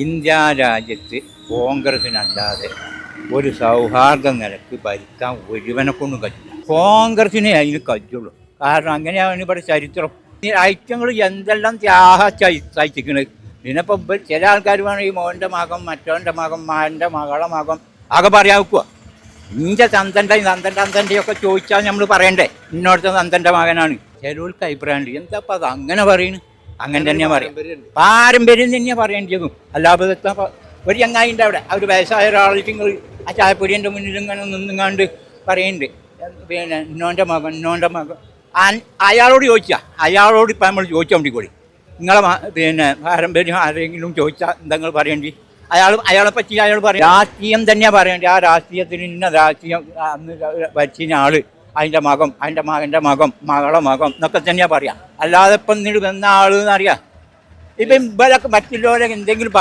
India രാജ്യത്ത് കോൺഗ്രസിനല്ലാതെ ഒരു സൗഹാർദ്ദ നിലക്ക് ഭരിക്കാൻ ഒരുവനെ കൊണ്ടും കഴിയില്ല. കോൺഗ്രസിനെ അതിന് കഴിയുള്ളൂ. കാരണം അങ്ങനെയാണ് ഇവിടെ ചരിത്രം. ഈ ഐക്യങ്ങൾ എന്തെല്ലാം സഹിച്ചിരിക്കുന്നത്. ഇതിനിപ്പോൾ ചില ആൾക്കാർ വേണം ഈ മോൻ്റെ മകം, മറ്റവൻ്റെ മകം, മാൻ്റെ മകളെ മകം ആകെ പറയാൻ വെക്കുക. നിൻ്റെ തന്തൻ്റെ ഒക്കെ ചോദിച്ചാൽ നമ്മൾ പറയണ്ടേ ഇന്നോടത്തെ തന്തൻ്റെ മകനാണ്. ചിലർക്ക് അഭിപ്രായമുണ്ട്, എന്താ അപ്പം അത് അങ്ങനെ പറയുന്നു. അങ്ങനെ തന്നെയാണ് പറയാം, പാരമ്പര്യം തന്നെയാണ് പറയേണ്ടതും. അല്ലാതെ ഒരു ചങ്ങായിൻ്റെ അവിടെ അവർ വയസ്സായ ഒരാൾക്ക് നിങ്ങൾ ആ ചായപ്പൊടിൻ്റെ മുന്നിൽ ഇങ്ങനെ നിന്നുങ്ങാണ്ട് പറയുന്നുണ്ട്, പിന്നെ ഇന്നോൻ്റെ മകൻ അയാളോട് ചോദിച്ചാൽ അയാളോട് ഇപ്പം നമ്മൾ ചോദിച്ചാൽ വേണ്ടി കൂടി നിങ്ങളെ പിന്നെ പാരമ്പര്യം ആരെങ്കിലും ചോദിച്ചാൽ എന്താ നിങ്ങൾ പറയേണ്ടി. അയാളെ പറ്റി അയാൾ പറയും രാഷ്ട്രീയം തന്നെയാണ് പറയേണ്ടത്. ആ രാഷ്ട്രീയത്തിന് ഇന്ന രാഷ്ട്രീയം അന്ന് ഭരിച്ച ആള് അതിൻ്റെ മകം, അതിൻ്റെ മകൻ്റെ മകം, മകളെ മകം എന്നൊക്കെ തന്നെയാണ് പറയാം. അല്ലാതെ ഇപ്പം ഇന്നിട്ട് വന്ന ആളെന്നറിയാം. ഇപ്പം ഇവരൊക്കെ മറ്റുള്ളവരൊക്കെ എന്തെങ്കിലും